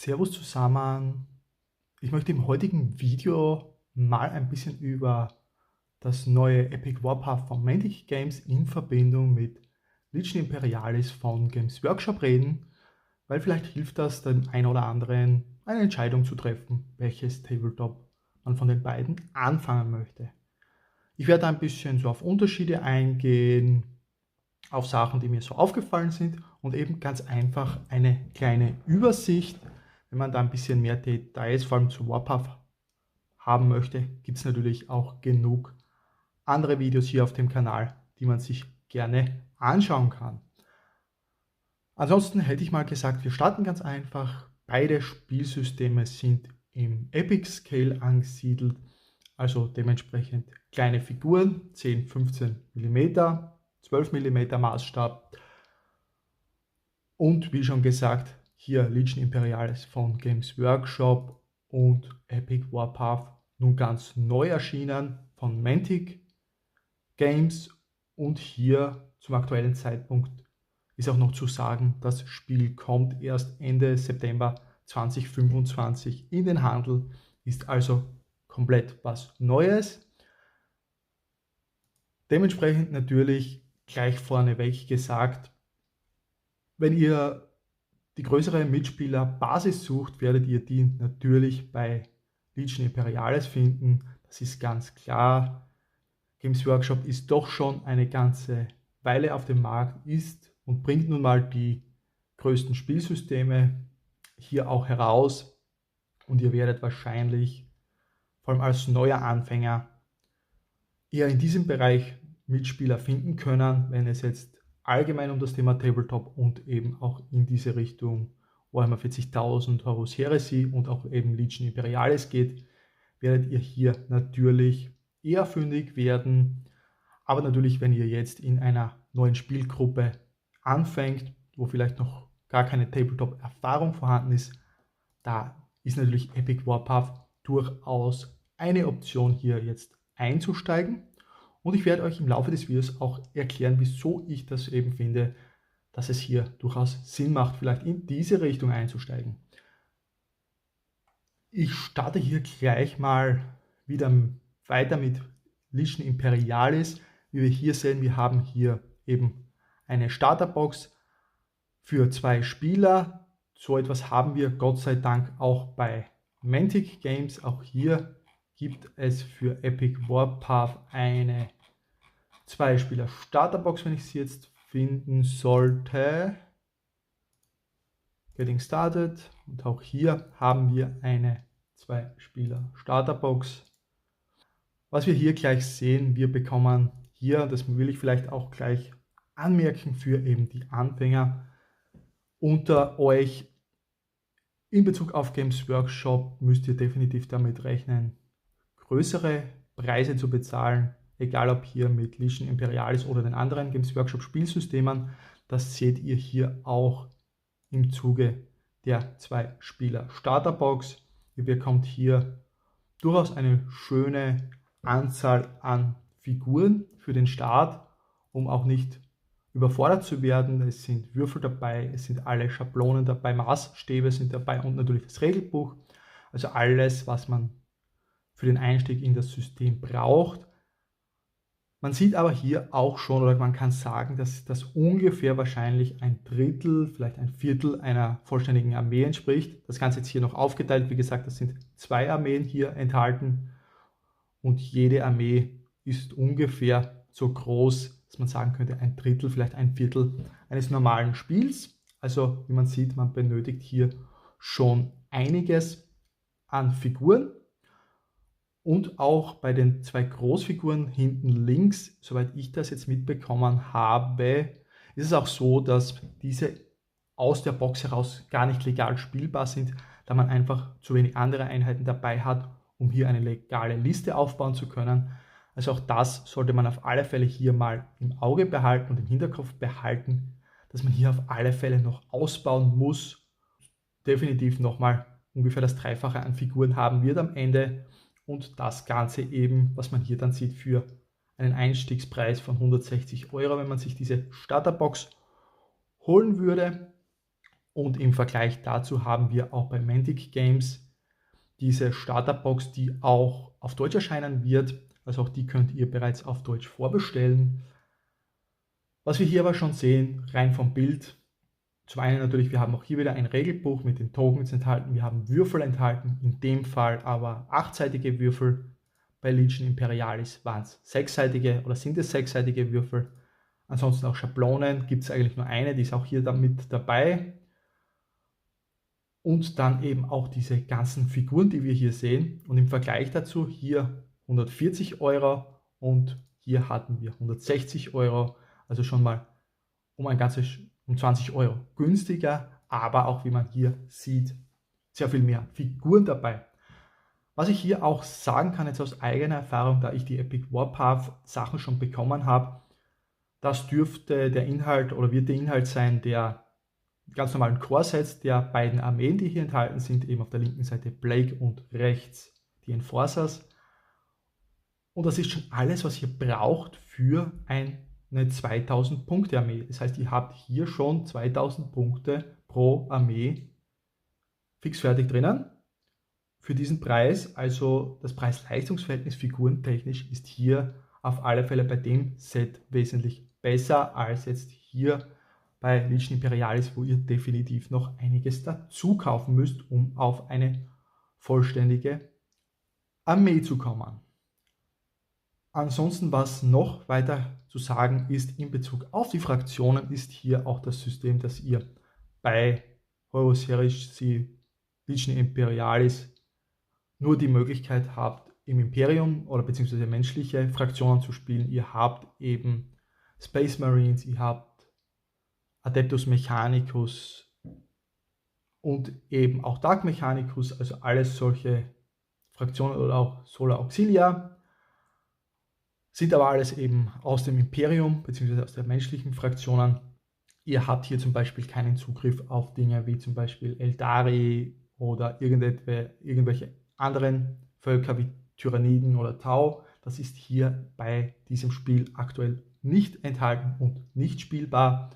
Servus zusammen. Ich möchte im heutigen Video mal ein bisschen über das neue Epic Warpath von Mantic Games in Verbindung mit Legion Imperialis von Games Workshop reden, weil vielleicht hilft das dem einen oder anderen, eine Entscheidung zu treffen, welches Tabletop man von den beiden anfangen möchte. Ich werde ein bisschen so auf Unterschiede eingehen, auf Sachen, die mir so aufgefallen sind und eben ganz einfach eine kleine Übersicht. Wenn man da ein bisschen mehr Details, vor allem zu Warpath, haben möchte, gibt es natürlich auch genug andere Videos hier auf dem Kanal, die man sich gerne anschauen kann. Ansonsten hätte ich mal gesagt, wir starten ganz einfach. Beide Spielsysteme sind im Epic Scale angesiedelt, also dementsprechend kleine Figuren, 10, 15 mm, 12 mm Maßstab. Und wie schon gesagt, hier Legion Imperialis von Games Workshop und Epic Warpath, nun ganz neu erschienen von Mantic Games. Und hier zum aktuellen Zeitpunkt ist auch noch zu sagen, das Spiel kommt erst Ende September 2025 in den Handel, ist also komplett was Neues. Dementsprechend natürlich gleich vorneweg gesagt, wenn ihr die größere Mitspielerbasis sucht, werdet ihr die natürlich bei Legion Imperialis finden. Das ist ganz klar. Games Workshop ist doch schon eine ganze Weile auf dem Markt, ist und bringt nun mal die größten Spielsysteme hier auch heraus. Und ihr werdet wahrscheinlich, vor allem als neuer Anfänger, eher in diesem Bereich Mitspieler finden können, wenn es jetzt allgemein um das Thema Tabletop und eben auch in diese Richtung Warhammer 40.000, Horus Heresy und auch eben Legion Imperialis geht, werdet ihr hier natürlich eher fündig werden. Aber natürlich, wenn ihr jetzt in einer neuen Spielgruppe anfängt, wo vielleicht noch gar keine Tabletop-Erfahrung vorhanden ist, da ist natürlich Epic Warpath durchaus eine Option, hier jetzt einzusteigen. Und ich werde euch im Laufe des Videos auch erklären, wieso ich das eben finde, dass es hier durchaus Sinn macht, vielleicht in diese Richtung einzusteigen. Ich starte hier gleich mal wieder weiter mit Legion Imperialis. Wie wir hier sehen, wir haben hier eben eine Starterbox für 2 Spieler. So etwas haben wir Gott sei Dank auch bei Mantic Games. Auch hier gibt es für Epic Warpath eine 2-Spieler Starterbox, wenn ich sie jetzt finden sollte. Getting started. Und auch hier haben wir eine 2-Spieler Starterbox. Was wir hier gleich sehen, wir bekommen hier, das will ich vielleicht auch gleich anmerken für eben die Anfänger unter euch, in Bezug auf Games Workshop müsst ihr definitiv damit rechnen, größere Preise zu bezahlen, egal ob hier mit Legion Imperialis oder den anderen Games Workshop Spielsystemen. Das seht ihr hier auch im Zuge der 2-Spieler Starterbox. Ihr bekommt hier durchaus eine schöne Anzahl an Figuren für den Start, um auch nicht überfordert zu werden. Es sind Würfel dabei, es sind alle Schablonen dabei, Maßstäbe sind dabei und natürlich das Regelbuch. Also alles, was man für den Einstieg in das System braucht. Man sieht aber hier auch schon, oder man kann sagen, dass das ungefähr wahrscheinlich ein Drittel, vielleicht ein Viertel einer vollständigen Armee entspricht. Das Ganze jetzt hier noch aufgeteilt. Wie gesagt, das sind 2 Armeen hier enthalten und jede Armee ist ungefähr so groß, dass man sagen könnte, ein Drittel, vielleicht ein Viertel eines normalen Spiels. Also wie man sieht, man benötigt hier schon einiges an Figuren. Und auch bei den 2 Großfiguren hinten links, soweit ich das jetzt mitbekommen habe, ist es auch so, dass diese aus der Box heraus gar nicht legal spielbar sind, da man einfach zu wenig andere Einheiten dabei hat, um hier eine legale Liste aufbauen zu können. Also auch das sollte man auf alle Fälle hier mal im Auge behalten und im Hinterkopf behalten, dass man hier auf alle Fälle noch ausbauen muss. Definitiv nochmal ungefähr das Dreifache an Figuren haben wird am Ende. Und das Ganze eben, was man hier dann sieht, für einen Einstiegspreis von 160 €, wenn man sich diese Starterbox holen würde. Und im Vergleich dazu haben wir auch bei Mantic Games diese Starterbox, die auch auf Deutsch erscheinen wird. Also auch die könnt ihr bereits auf Deutsch vorbestellen. Was wir hier aber schon sehen, rein vom Bild, zum einen natürlich, wir haben auch hier wieder ein Regelbuch mit den Tokens enthalten, wir haben Würfel enthalten, in dem Fall aber 8-seitige Würfel. Bei Legion Imperialis waren es 6-seitige oder sind es 6-seitige Würfel. Ansonsten auch Schablonen, gibt es eigentlich nur eine, die ist auch hier mit dabei. Und dann eben auch diese ganzen Figuren, die wir hier sehen. Und im Vergleich dazu hier 140 Euro und hier hatten wir 160 Euro. Also schon mal um 20 Euro günstiger, aber auch wie man hier sieht, sehr viel mehr Figuren dabei. Was ich hier auch sagen kann, jetzt aus eigener Erfahrung, da ich die Epic Warpath Sachen schon bekommen habe, das dürfte der Inhalt oder wird der Inhalt sein der ganz normalen Core-Sets der beiden Armeen, die hier enthalten sind, eben auf der linken Seite Blake und rechts die Enforcers. Und das ist schon alles, was ihr braucht für eine 2000 Punkte Armee. Das heißt, ihr habt hier schon 2000 Punkte pro Armee fix fertig drinnen. Für diesen Preis, also das Preis-Leistungs-Verhältnis figurentechnisch, ist hier auf alle Fälle bei dem Set wesentlich besser als jetzt hier bei Legion Imperialis, wo ihr definitiv noch einiges dazu kaufen müsst, um auf eine vollständige Armee zu kommen. Ansonsten, was noch weiter zu sagen ist in Bezug auf die Fraktionen, ist hier auch das System, dass ihr bei Horus Heresy Legion Imperialis nur die Möglichkeit habt, im Imperium oder beziehungsweise menschliche Fraktionen zu spielen. Ihr habt eben Space Marines, ihr habt Adeptus Mechanicus und eben auch Dark Mechanicus, also alles solche Fraktionen oder auch Solar Auxilia. Sind aber alles eben aus dem Imperium bzw. aus den menschlichen Fraktionen. Ihr habt hier zum Beispiel keinen Zugriff auf Dinge wie zum Beispiel Eldari oder irgendwelche anderen Völker wie Tyranniden oder Tau. Das ist hier bei diesem Spiel aktuell nicht enthalten und nicht spielbar.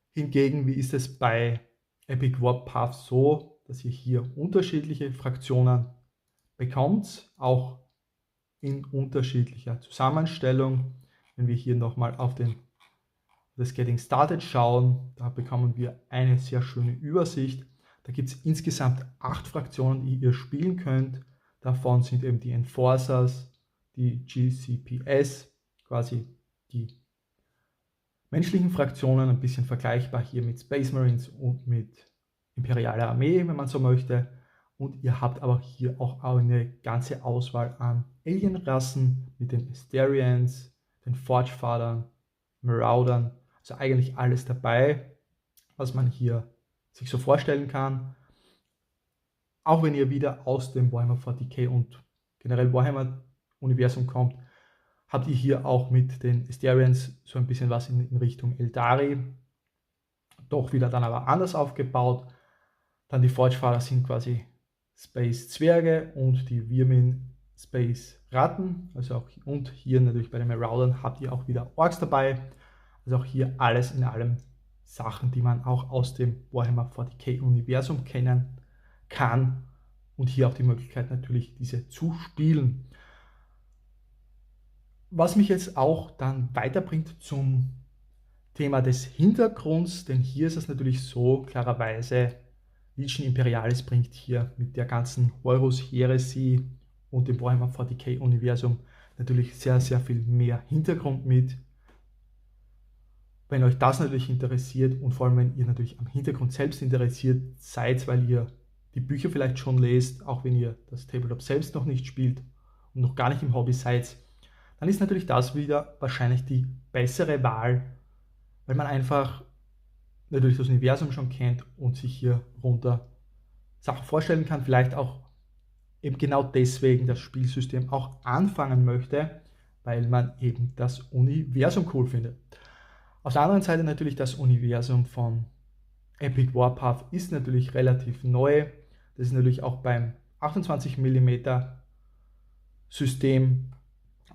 Hingegen, wie ist es bei Epic Warpath so, dass ihr hier unterschiedliche Fraktionen bekommt, auch in unterschiedlicher Zusammenstellung. Wenn wir hier nochmal auf das Getting Started schauen, da bekommen wir eine sehr schöne Übersicht. Da gibt es insgesamt 8 Fraktionen, die ihr spielen könnt. Davon sind eben die Enforcers, die GCPS, quasi die menschlichen Fraktionen, ein bisschen vergleichbar hier mit Space Marines und mit Imperialer Armee, wenn man so möchte. Und ihr habt aber hier auch eine ganze Auswahl an Alienrassen mit den Asterians, den Forgefadern, Maraudern, also eigentlich alles dabei, was man hier sich so vorstellen kann. Auch wenn ihr wieder aus dem Warhammer 40k und generell Warhammer Universum kommt, habt ihr hier auch mit den Asterians so ein bisschen was in Richtung Eldari, doch wieder dann aber anders aufgebaut. Dann die Forgefader sind quasi Space Zwerge und die Wirmin Space Ratten, also auch und hier natürlich bei den Maraudern habt ihr auch wieder Orks dabei, also auch hier alles in allem Sachen, die man auch aus dem Warhammer 40k Universum kennen kann und hier auch die Möglichkeit natürlich diese zu spielen. Was mich jetzt auch dann weiterbringt zum Thema des Hintergrunds, denn hier ist es natürlich so, klarerweise, Legion Imperialis bringt hier mit der ganzen Horus Heresy und dem Warhammer 40k Universum natürlich sehr, sehr viel mehr Hintergrund mit. Wenn euch das natürlich interessiert und vor allem, wenn ihr natürlich am Hintergrund selbst interessiert seid, weil ihr die Bücher vielleicht schon lest, auch wenn ihr das Tabletop selbst noch nicht spielt und noch gar nicht im Hobby seid, dann ist natürlich das wieder wahrscheinlich die bessere Wahl, weil man einfach natürlich das Universum schon kennt und sich hier runter Sachen vorstellen kann, vielleicht auch eben genau deswegen das Spielsystem auch anfangen möchte, weil man eben das Universum cool findet. Auf der anderen Seite natürlich das Universum von Epic Warpath ist natürlich relativ neu. Das ist natürlich auch beim 28 mm System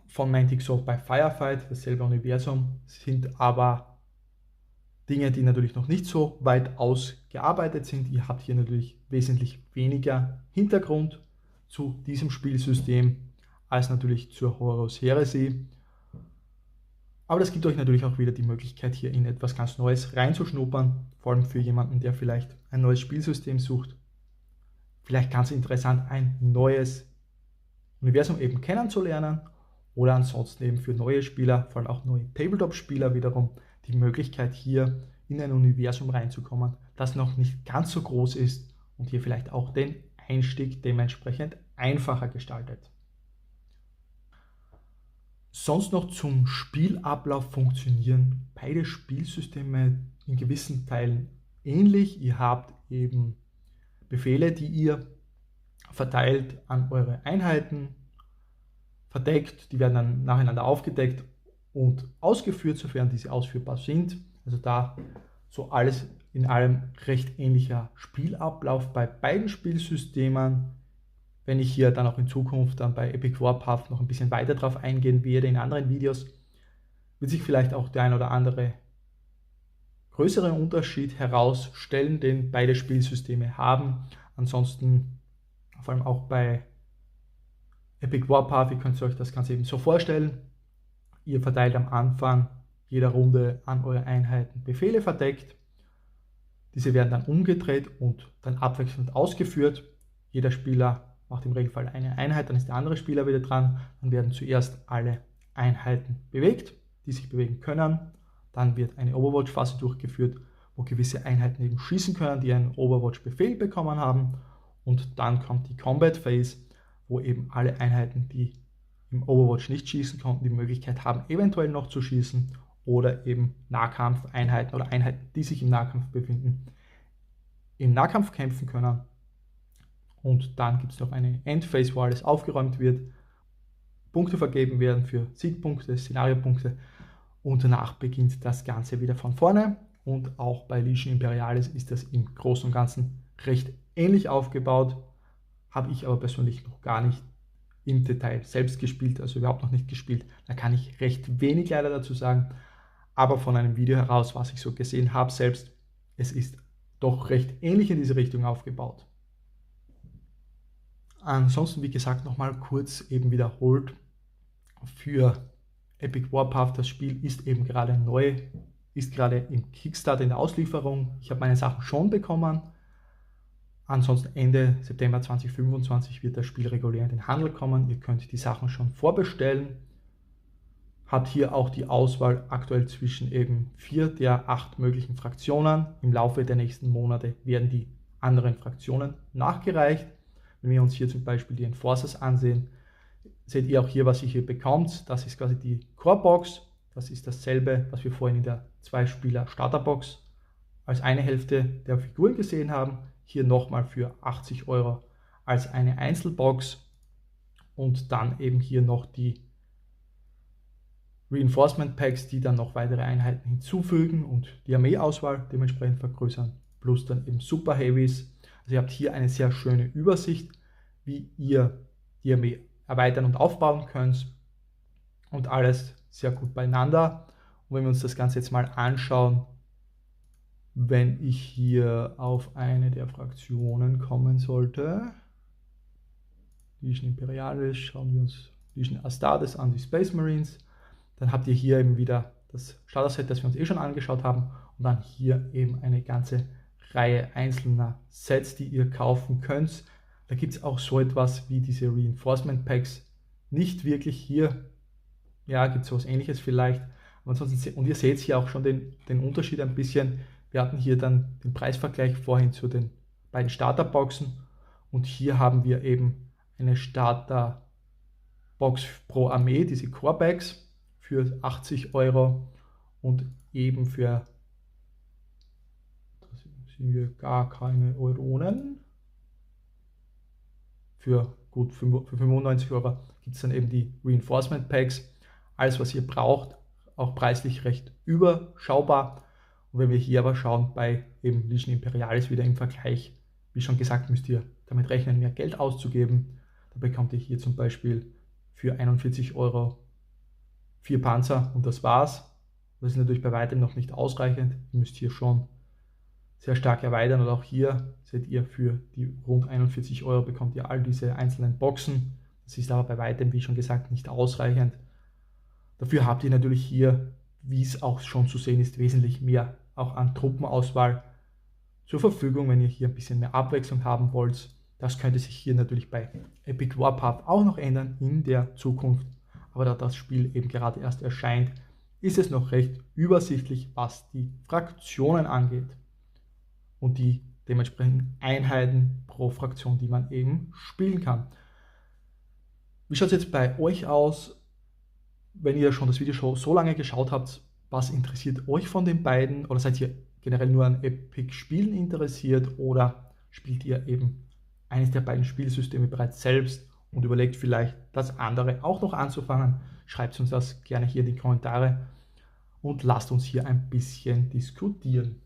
von Mantic so bei Firefight, dasselbe Universum, sind aber Dinge, die natürlich noch nicht so weit ausgearbeitet sind. Ihr habt hier natürlich wesentlich weniger Hintergrund zu diesem Spielsystem als natürlich zur Horus Heresy. Aber das gibt euch natürlich auch wieder die Möglichkeit, hier in etwas ganz Neues reinzuschnuppern, vor allem für jemanden, der vielleicht ein neues Spielsystem sucht. Vielleicht ganz interessant, ein neues Universum eben kennenzulernen oder ansonsten eben für neue Spieler, vor allem auch neue Tabletop-Spieler wiederum, die Möglichkeit hier in ein Universum reinzukommen, das noch nicht ganz so groß ist und hier vielleicht auch den Einstieg dementsprechend einfacher gestaltet. Sonst noch zum Spielablauf funktionieren beide Spielsysteme in gewissen Teilen ähnlich. Ihr habt eben Befehle, die ihr verteilt an eure Einheiten, verdeckt, die werden dann nacheinander aufgedeckt und ausgeführt, sofern diese ausführbar sind. Also da so alles in allem recht ähnlicher Spielablauf bei beiden Spielsystemen. Wenn ich hier dann auch in Zukunft dann bei Epic Warpath noch ein bisschen weiter drauf eingehen werde in anderen Videos, wird sich vielleicht auch der ein oder andere größere Unterschied herausstellen, den beide Spielsysteme haben. Ansonsten vor allem auch bei Epic Warpath, ihr könnt euch das Ganze eben so vorstellen. Ihr verteilt am Anfang jeder Runde an eure Einheiten Befehle verdeckt. Diese werden dann umgedreht und dann abwechselnd ausgeführt. Jeder Spieler macht im Regelfall eine Einheit, dann ist der andere Spieler wieder dran. Dann werden zuerst alle Einheiten bewegt, die sich bewegen können. Dann wird eine Overwatch-Phase durchgeführt, wo gewisse Einheiten eben schießen können, die einen Overwatch-Befehl bekommen haben. Und dann kommt die Combat Phase, wo eben alle Einheiten, die im Overwatch nicht schießen konnten, die Möglichkeit haben, eventuell noch zu schießen oder eben Nahkampfeinheiten oder Einheiten, die sich im Nahkampf befinden, im Nahkampf kämpfen können. Und dann gibt es noch eine Endphase, wo alles aufgeräumt wird, Punkte vergeben werden für Siegpunkte, Szenariopunkte und danach beginnt das Ganze wieder von vorne. Und auch bei Legion Imperialis ist das im Großen und Ganzen recht ähnlich aufgebaut. Habe ich aber persönlich noch gar nicht im Detail selbst gespielt, also überhaupt noch nicht gespielt. Da kann ich recht wenig leider dazu sagen, aber von einem Video heraus, was ich so gesehen habe selbst, es ist doch recht ähnlich in diese Richtung aufgebaut. Ansonsten, wie gesagt, nochmal kurz eben wiederholt, für Epic Warpath, das Spiel ist eben gerade neu, ist gerade im Kickstarter in der Auslieferung. Ich habe meine Sachen schon bekommen. Ansonsten Ende September 2025 wird das Spiel regulär in den Handel kommen. Ihr könnt die Sachen schon vorbestellen. Habt hier auch die Auswahl aktuell zwischen eben 4 der 8 möglichen Fraktionen. Im Laufe der nächsten Monate werden die anderen Fraktionen nachgereicht. Wenn wir uns hier zum Beispiel die Enforcers ansehen, seht ihr auch hier, was ihr hier bekommt. Das ist quasi die Core-Box. Das ist dasselbe, was wir vorhin in der 2-Spieler-Starter-Box als eine Hälfte der Figuren gesehen haben. Hier nochmal für 80 € als eine Einzelbox. Und dann eben hier noch die Reinforcement Packs, die dann noch weitere Einheiten hinzufügen und die Armeeauswahl dementsprechend vergrößern. Plus dann eben Super Heavies. Also ihr habt hier eine sehr schöne Übersicht, wie ihr die Armee erweitern und aufbauen könnt. Und alles sehr gut beieinander. Und wenn wir uns das Ganze jetzt mal anschauen, wenn ich hier auf eine der Fraktionen kommen sollte, Legion Imperialis, schauen wir uns Legion Astartes an, die Space Marines, dann habt ihr hier eben wieder das Starter-Set, das wir uns schon angeschaut haben und dann hier eben eine ganze Reihe einzelner Sets, die ihr kaufen könnt. Da gibt es auch so etwas wie diese Reinforcement Packs, nicht wirklich hier, ja, gibt es sowas Ähnliches vielleicht, aber ansonsten, und ihr seht hier auch schon den Unterschied ein bisschen. Wir hatten hier dann den Preisvergleich vorhin zu den beiden Starterboxen und hier haben wir eben eine Starterbox pro Armee, diese Core-Bags für 80 € und eben für, da sind wir gar keine Euronen, für gut 95 € gibt es dann eben die Reinforcement Packs. Alles, was ihr braucht, auch preislich recht überschaubar. Und wenn wir hier aber schauen, bei eben Legion Imperialis wieder im Vergleich, wie schon gesagt, müsst ihr damit rechnen, mehr Geld auszugeben. Da bekommt ihr hier zum Beispiel für 41 € 4 Panzer und das war's. Das ist natürlich bei weitem noch nicht ausreichend. Ihr müsst hier schon sehr stark erweitern und auch hier seht ihr, für die rund 41 Euro bekommt ihr all diese einzelnen Boxen. Das ist aber bei weitem, wie schon gesagt, nicht ausreichend. Dafür habt ihr natürlich hier, wie es auch schon zu sehen ist, wesentlich mehr auch an Truppenauswahl zur Verfügung, wenn ihr hier ein bisschen mehr Abwechslung haben wollt. Das könnte sich hier natürlich bei Epic Warpath auch noch ändern in der Zukunft. Aber da das Spiel eben gerade erst erscheint, ist es noch recht übersichtlich, was die Fraktionen angeht und die dementsprechenden Einheiten pro Fraktion, die man eben spielen kann. Wie schaut es jetzt bei euch aus, wenn ihr schon das Video so lange geschaut habt? Was interessiert euch von den beiden? Oder seid ihr generell nur an Epic-Spielen interessiert oder spielt ihr eben eines der beiden Spielsysteme bereits selbst und überlegt vielleicht das andere auch noch anzufangen? Schreibt uns das gerne hier in die Kommentare und lasst uns hier ein bisschen diskutieren.